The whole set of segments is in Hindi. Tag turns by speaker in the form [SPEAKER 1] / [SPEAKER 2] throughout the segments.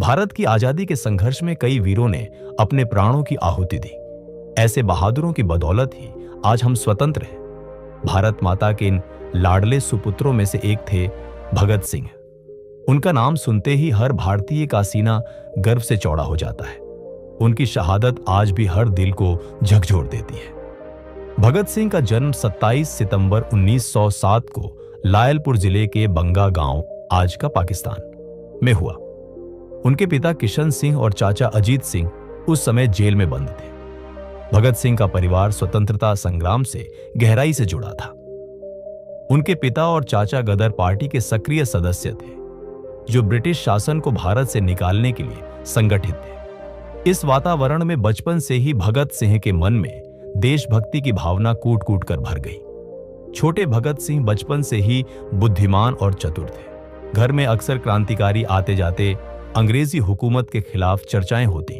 [SPEAKER 1] भारत की आजादी के संघर्ष में कई वीरों ने अपने प्राणों की आहुति दी। ऐसे बहादुरों की बदौलत ही आज हम स्वतंत्र हैं। भारत माता के इन लाडले सुपुत्रों में से एक थे भगत सिंह। उनका नाम सुनते ही हर भारतीय का सीना गर्व से चौड़ा हो जाता है। उनकी शहादत आज भी हर दिल को झकझोर देती है। भगत सिंह का जन्म 27 सितंबर 1907 को लायलपुर जिले के बंगा गांव, आज का पाकिस्तान, में हुआ। उनके पिता किशन सिंह और चाचा अजीत सिंह उस समय जेल में बंद थे। भगत सिंह का परिवार स्वतंत्रता संग्राम से गहराई से जुड़ा था। उनके पिता और चाचा गदर पार्टी के सक्रिय सदस्य थे, जो ब्रिटिश शासन को भारत से निकालने के लिए संगठित थे। इस वातावरण में बचपन से ही भगत सिंह के मन में देशभक्ति की भावना कूट कूट कर भर गई। छोटे भगत सिंह बचपन से ही बुद्धिमान और चतुर थे। घर में अक्सर क्रांतिकारी आते जाते, अंग्रेजी हुकूमत के खिलाफ चर्चाएं होती।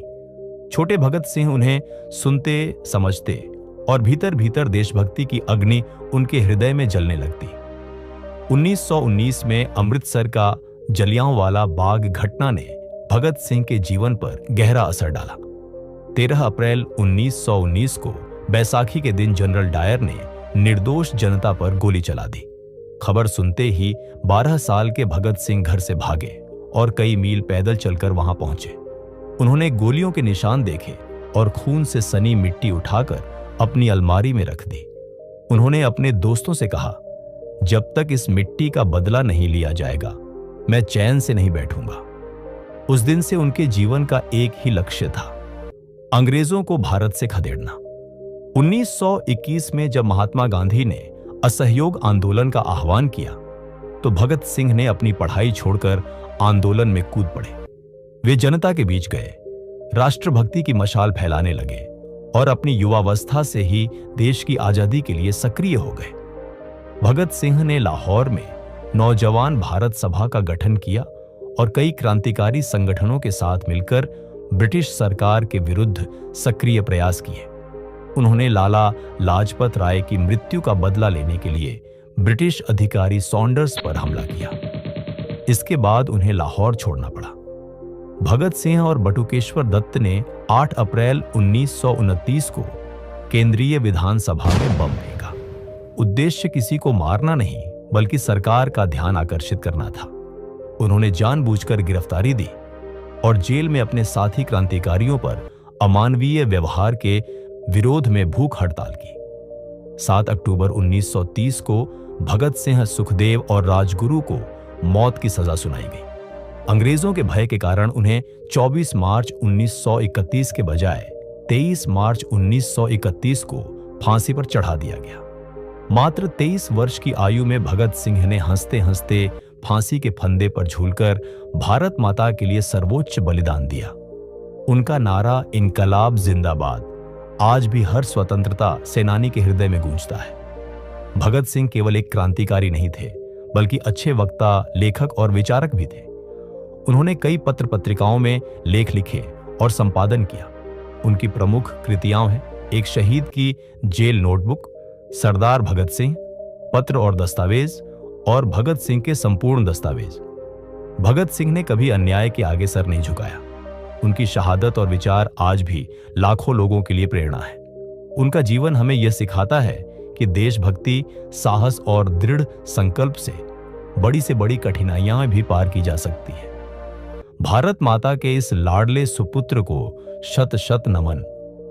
[SPEAKER 1] छोटे भगत सिंह उन्हें सुनते, समझते और भीतर भीतर देशभक्ति की अग्नि उनके हृदय में जलने लगती। 1919 में अमृतसर का जलियांवाला बाग घटना ने भगत सिंह के जीवन पर गहरा असर डाला। 13 अप्रैल 1919 को बैसाखी के दिन जनरल डायर ने निर्दोष जनता पर गोली चला दी। खबर सुनते ही 12 साल के भगत सिंह घर से भागे और कई मील पैदल चलकर वहां पहुंचे। उन्होंने गोलियों के निशान देखे और खून से सनी मिट्टी उठाकर अपनी अलमारी में रख दी। उन्होंने अपने दोस्तों से कहा, जब तक इस मिट्टी का बदला नहीं लिया जाएगा, मैं चैन से नहीं बैठूंगा। उस दिन से उनके जीवन का एक ही लक्ष्य था, अंग्रेजों को भारत से खदेड़ना। 1921 में जब महात्मा गांधी ने असहयोग आंदोलन का आह्वान किया, तो भगत सिंह ने अपनी पढ़ाई छोड़कर आंदोलन में कूद पड़े। वे जनता के बीच गए, राष्ट्रभक्ति की मशाल फैलाने लगे और अपनी युवावस्था से ही देश की आजादी के लिए सक्रिय हो गए। भगत सिंह ने लाहौर में नौजवान भारत सभा का गठन किया और कई क्रांतिकारी संगठनों के साथ मिलकर ब्रिटिश सरकार के विरुद्ध सक्रिय प्रयास किए। उन्होंने लाला लाजपत राय की मृत्यु का बदला लेने के लिए ब्रिटिश अधिकारी सॉन्डर्स पर हमला किया। इसके बाद उन्हें लाहौर छोड़ना पड़ा। भगत सिंह और बटुकेश्वर दत्त ने 8 अप्रैल 1929 को केंद्रीय विधानसभा में बम फेंका। उद्देश्य किसी को मारना नहीं, बल्कि सरकार का ध्यान आकर्षित करना था। उन्होंने जानबूझकर गिरफ्तारी दी और जेल में अपने साथी क्रांतिकारियों पर अमानवीय व्यवहार के विरोध में भूख हड़ताल की। 7 अक्टूबर 1930 को भगत सिंह, सुखदेव और राजगुरु को मौत की सजा सुनाई गई। अंग्रेजों के भय के कारण उन्हें 24 मार्च 1931 के बजाय 23 मार्च 1931 को फांसी पर चढ़ा दिया गया। मात्र 23 वर्ष की आयु में भगत सिंह ने हंसते हंसते फांसी के फंदे पर झूलकर भारत माता के लिए सर्वोच्च बलिदान दिया। उनका नारा इनकलाब जिंदाबाद आज भी हर स्वतंत्रता सेनानी के हृदय में गूंजता है। भगत सिंह केवल एक क्रांतिकारी नहीं थे, बल्कि अच्छे वक्ता, लेखक और विचारक भी थे। उन्होंने कई पत्र पत्रिकाओं में लेख लिखे और संपादन किया। उनकी प्रमुख कृतियां हैं एक शहीद की जेल नोटबुक, सरदार भगत सिंह, पत्र और दस्तावेज और भगत सिंह के संपूर्ण दस्तावेज। भगत सिंह ने कभी अन्याय के आगे सर नहीं झुकाया। उनकी शहादत और विचार आज भी लाखों लोगों के लिए प्रेरणा है। उनका जीवन हमें यह सिखाता है कि देशभक्ति, साहस और दृढ़ संकल्प से बड़ी कठिनाइयां भी पार की जा सकती है। भारत माता के इस लाडले सुपुत्र को शत शत नमन।